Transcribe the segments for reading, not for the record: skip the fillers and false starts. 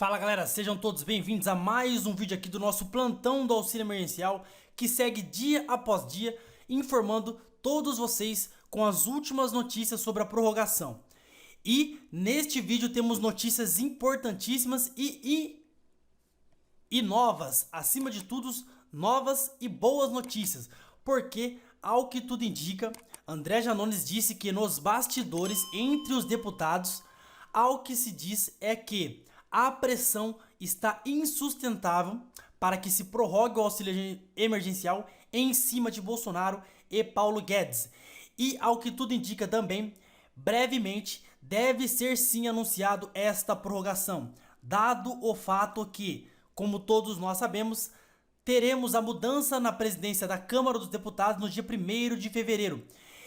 Fala galera, sejam todos bem-vindos a mais um vídeo aqui do nosso plantão do auxílio emergencial, que segue dia após dia informando todos vocês com as últimas notícias sobre a prorrogação. E neste vídeo temos notícias importantíssimas e novas, acima de tudo, novas e boas notícias, porque, ao que tudo indica, André Janones disse que nos bastidores entre os deputados, ao que se diz é que a pressão está insustentável para que se prorrogue o auxílio emergencial em cima de Bolsonaro e Paulo Guedes. E, ao que tudo indica também, brevemente deve ser sim anunciado esta prorrogação, dado o fato que, como todos nós sabemos, teremos a mudança na presidência da Câmara dos Deputados no dia 1º de fevereiro.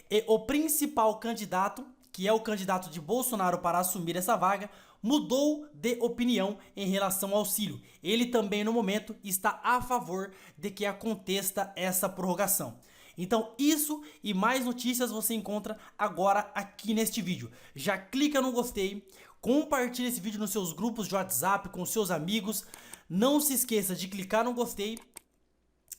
E o principal candidato, que é o candidato de Bolsonaro para assumir essa vaga, mudou de opinião em relação ao auxílio. Ele também, no momento, está a favor de que aconteça essa prorrogação. Então, isso e mais notícias você encontra agora aqui neste vídeo. Já clica no gostei, compartilha esse vídeo nos seus grupos de WhatsApp com seus amigos. Não se esqueça de clicar no gostei,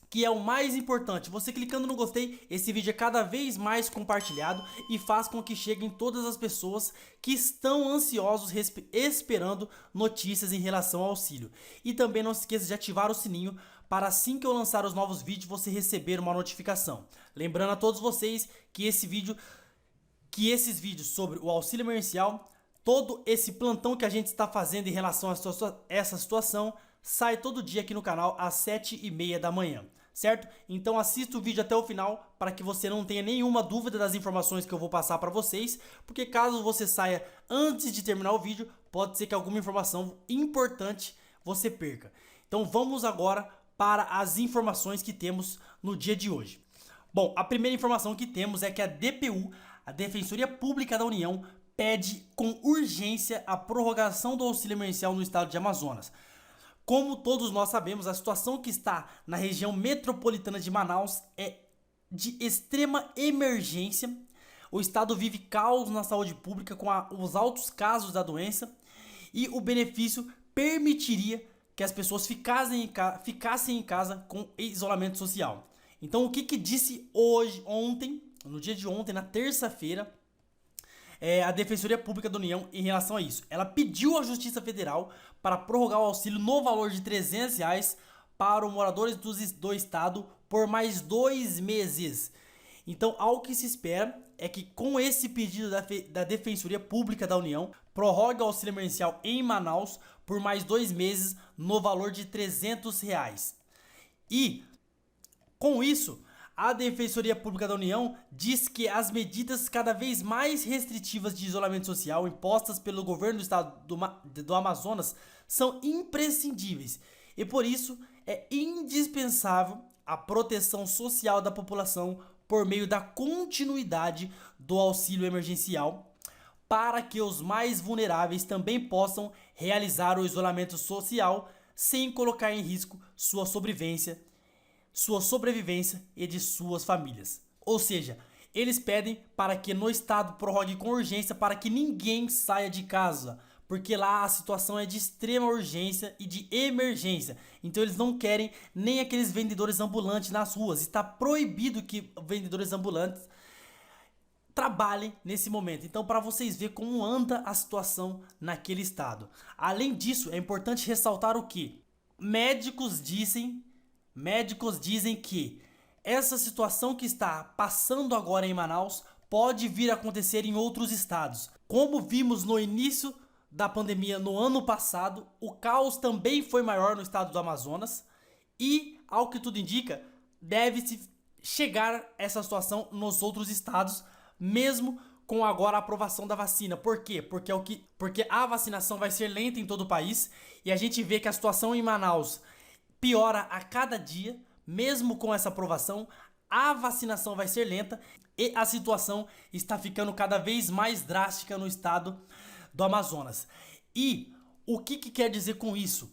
que é o mais importante. Você clicando no gostei, esse vídeo é cada vez mais compartilhado e faz com que cheguem todas as pessoas que estão ansiosos esperando notícias em relação ao auxílio. E também não se esqueça de ativar o sininho para assim que eu lançar os novos vídeos você receber uma notificação. Lembrando a todos vocês que esses vídeos sobre o auxílio emergencial, todo esse plantão que a gente está fazendo em relação a essa situação, sai todo dia aqui no canal às 7h30 da manhã, certo? Então assista o vídeo até o final para que você não tenha nenhuma dúvida das informações que eu vou passar para vocês, porque caso você saia antes de terminar o vídeo, pode ser que alguma informação importante você perca. Então vamos agora para as informações que temos no dia de hoje. Bom, a primeira informação que temos é que a DPU, a Defensoria Pública da União, pede com urgência a prorrogação do auxílio emergencial no estado de Amazonas. Como todos nós sabemos, a situação que está na região metropolitana de Manaus é de extrema emergência. O estado vive caos na saúde pública com os altos casos da doença e o benefício permitiria que as pessoas ficassem em casa com isolamento social. Então, o que disse no dia de ontem, na terça-feira, a Defensoria Pública da União em relação a isso? Ela pediu à Justiça Federal para prorrogar o auxílio no valor de R$300 para os moradores do estado por mais 2 meses. Então, ao que se espera é que com esse pedido da Defensoria Pública da União, prorrogue o auxílio emergencial em Manaus por mais 2 meses no valor de R$300. E, com isso, a Defensoria Pública da União diz que as medidas cada vez mais restritivas de isolamento social impostas pelo governo do estado do Amazonas são imprescindíveis e, por isso, é indispensável a proteção social da população por meio da continuidade do auxílio emergencial para que os mais vulneráveis também possam realizar o isolamento social sem colocar em risco sua sobrevivência e de suas famílias. Ou seja, eles pedem para que no estado prorrogue com urgência para que ninguém saia de casa, porque lá a situação é de extrema urgência e de emergência. Então eles não querem nem aqueles vendedores ambulantes nas ruas. Está proibido que vendedores ambulantes trabalhem nesse momento. Então, para vocês verem como anda a situação naquele estado. Além disso, é importante ressaltar o que médicos dizem que essa situação que está passando agora em Manaus pode vir a acontecer em outros estados. Como vimos no início da pandemia no ano passado, o caos também foi maior no estado do Amazonas e, ao que tudo indica, deve-se chegar essa situação nos outros estados, mesmo com agora a aprovação da vacina. Por quê? Porque a vacinação vai ser lenta em todo o país e a gente vê que a situação em Manaus piora a cada dia. Mesmo com essa aprovação, a vacinação vai ser lenta e a situação está ficando cada vez mais drástica no estado do Amazonas. E o que quer dizer com isso?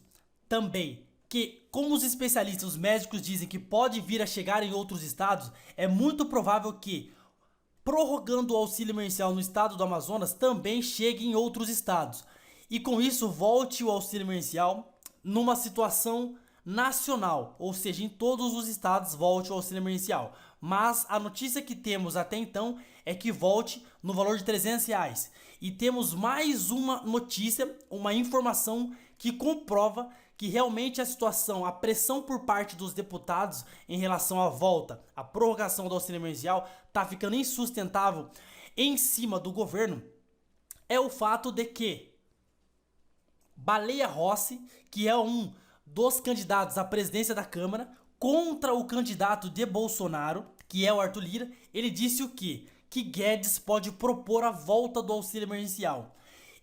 Também que, como os especialistas, os médicos dizem que pode vir a chegar em outros estados, é muito provável que, prorrogando o auxílio emergencial no estado do Amazonas, também chegue em outros estados. e com isso volte o auxílio emergencial numa situação nacional, ou seja, em todos os estados volte o auxílio emergencial. Mas a notícia que temos até então é que volte no valor de R$ 300. E temos mais uma notícia, uma informação que comprova que realmente a situação, a pressão por parte dos deputados em relação à volta, à prorrogação do auxílio emergencial, está ficando insustentável em cima do governo, é o fato de que Baleia Rossi, que é um dos candidatos à presidência da Câmara, contra o candidato de Bolsonaro, que é o Arthur Lira, ele disse o quê? Que Guedes pode propor a volta do auxílio emergencial.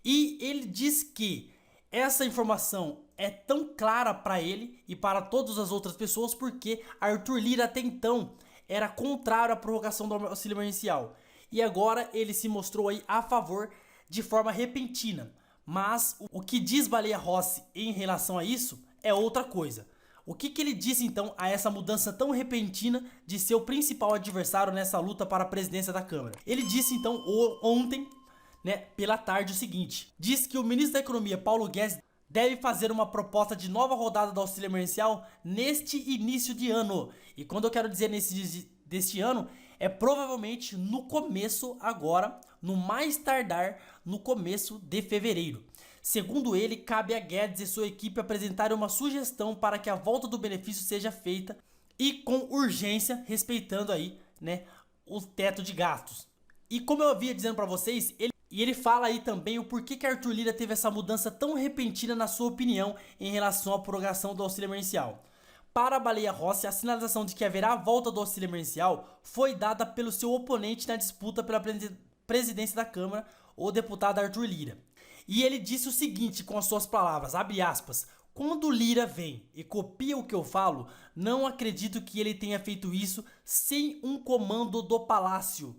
E ele diz que essa informação é tão clara para ele e para todas as outras pessoas porque Arthur Lira até então era contrário à prorrogação do auxílio emergencial. E agora ele se mostrou aí a favor de forma repentina. Mas o que diz Baleia Rossi em relação a isso é outra coisa. O que ele disse então a essa mudança tão repentina de seu principal adversário nessa luta para a presidência da Câmara? Ele disse então ontem, pela tarde, o seguinte: diz que o ministro da Economia, Paulo Guedes, deve fazer uma proposta de nova rodada do auxílio emergencial neste início de ano. E quando eu quero dizer deste ano, é provavelmente no começo agora, no mais tardar, no começo de fevereiro. Segundo ele, cabe a Guedes e sua equipe apresentarem uma sugestão para que a volta do benefício seja feita e com urgência, respeitando aí, o teto de gastos. E como eu havia dizendo para vocês, ele fala aí também o porquê que Arthur Lira teve essa mudança tão repentina na sua opinião em relação à prorrogação do auxílio emergencial. Para a Baleia Rossi, a sinalização de que haverá a volta do auxílio emergencial foi dada pelo seu oponente na disputa pela presidência da Câmara, o deputado Arthur Lira. E ele disse o seguinte com as suas palavras, abre aspas: quando Lira vem e copia o que eu falo, não acredito que ele tenha feito isso sem um comando do Palácio.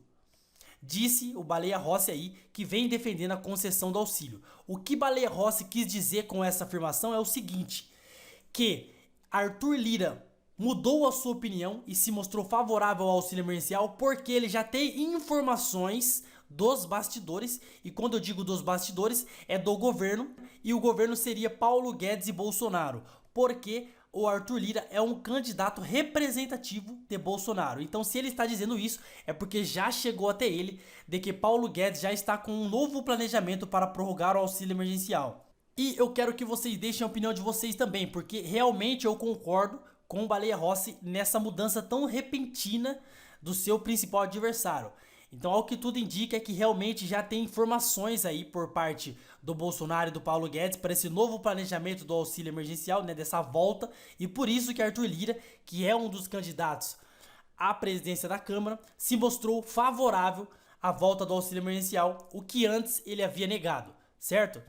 Disse o Baleia Rossi aí, que vem defendendo a concessão do auxílio. O que Baleia Rossi quis dizer com essa afirmação é o seguinte, que Arthur Lira mudou a sua opinião e se mostrou favorável ao auxílio emergencial porque ele já tem informações dos bastidores, e quando eu digo dos bastidores, é do governo, e o governo seria Paulo Guedes e Bolsonaro, porque o Arthur Lira é um candidato representativo de Bolsonaro. Então, se ele está dizendo isso, é porque já chegou até ele de que Paulo Guedes já está com um novo planejamento para prorrogar o auxílio emergencial. E eu quero que vocês deixem a opinião de vocês também, porque realmente eu concordo com o Baleia Rossi nessa mudança tão repentina do seu principal adversário. Então, ao que tudo indica é que realmente já tem informações aí por parte do Bolsonaro e do Paulo Guedes para esse novo planejamento do auxílio emergencial, dessa volta, e por isso que Arthur Lira, que é um dos candidatos à presidência da Câmara, se mostrou favorável à volta do auxílio emergencial, o que antes ele havia negado, certo?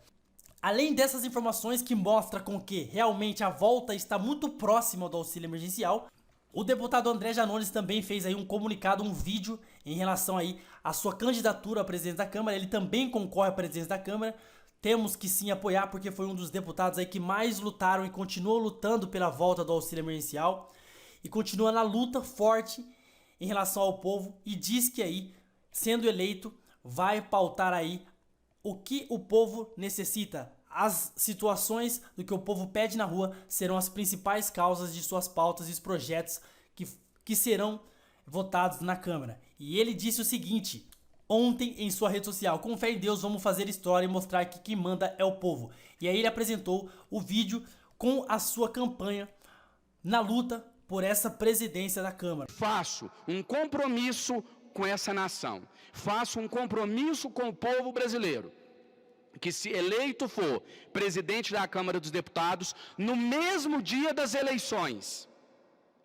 Além dessas informações que mostram com que realmente a volta está muito próxima do auxílio emergencial, o deputado André Janones também fez aí um comunicado, um vídeo em relação aí à sua candidatura à presidência da Câmara. Ele também concorre à presidência da Câmara. Temos que sim apoiar porque foi um dos deputados aí que mais lutaram e continuam lutando pela volta do auxílio emergencial e continua na luta forte em relação ao povo e diz que aí, sendo eleito, vai pautar aí o que o povo necessita. As situações do que o povo pede na rua serão as principais causas de suas pautas e os projetos que serão votados na Câmara. E ele disse o seguinte, ontem em sua rede social: com fé em Deus vamos fazer história e mostrar que quem manda é o povo. E aí ele apresentou o vídeo com a sua campanha na luta por essa presidência da Câmara. Faço um compromisso com essa nação, faço um compromisso com o povo brasileiro, que se eleito for presidente da Câmara dos Deputados, no mesmo dia das eleições,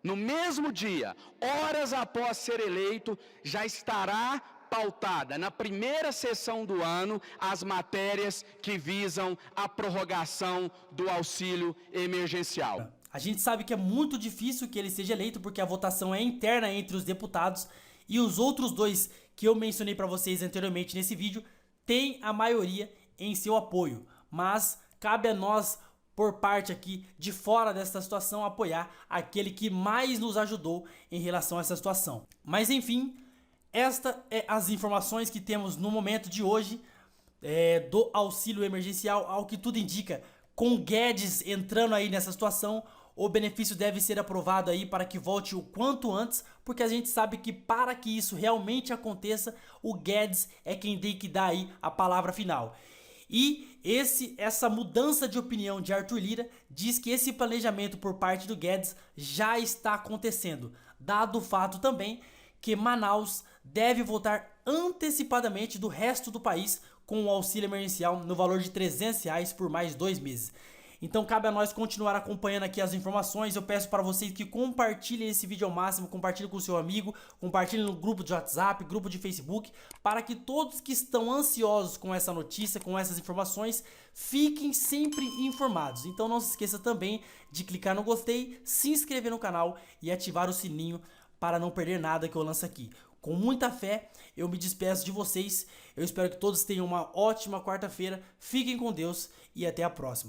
no mesmo dia, horas após ser eleito, já estará pautada na primeira sessão do ano as matérias que visam a prorrogação do auxílio emergencial. A gente sabe que é muito difícil que ele seja eleito porque a votação é interna entre os deputados e os outros dois que eu mencionei para vocês anteriormente nesse vídeo têm a maioria em seu apoio, mas cabe a nós, por parte aqui de fora dessa situação, apoiar aquele que mais nos ajudou em relação a essa situação. Mas enfim, esta é as informações que temos no momento de hoje. do auxílio emergencial. Ao que tudo indica, com Guedes entrando aí nessa situação, o benefício deve ser aprovado aí para que volte o quanto antes, porque a gente sabe que para que isso realmente aconteça, o Guedes é quem tem que dar aí a palavra final. E essa mudança de opinião de Arthur Lira diz que esse planejamento por parte do Guedes já está acontecendo, dado o fato também que Manaus deve voltar antecipadamente do resto do país com o auxílio emergencial no valor de R$300 por mais 2 meses. Então cabe a nós continuar acompanhando aqui as informações. Eu peço para vocês que compartilhem esse vídeo ao máximo, compartilhem com o seu amigo, compartilhem no grupo de WhatsApp, grupo de Facebook, para que todos que estão ansiosos com essa notícia, com essas informações, fiquem sempre informados. Então não se esqueça também de clicar no gostei, se inscrever no canal e ativar o sininho para não perder nada que eu lanço aqui. Com muita fé, eu me despeço de vocês. Eu espero que todos tenham uma ótima quarta-feira. Fiquem com Deus e até a próxima.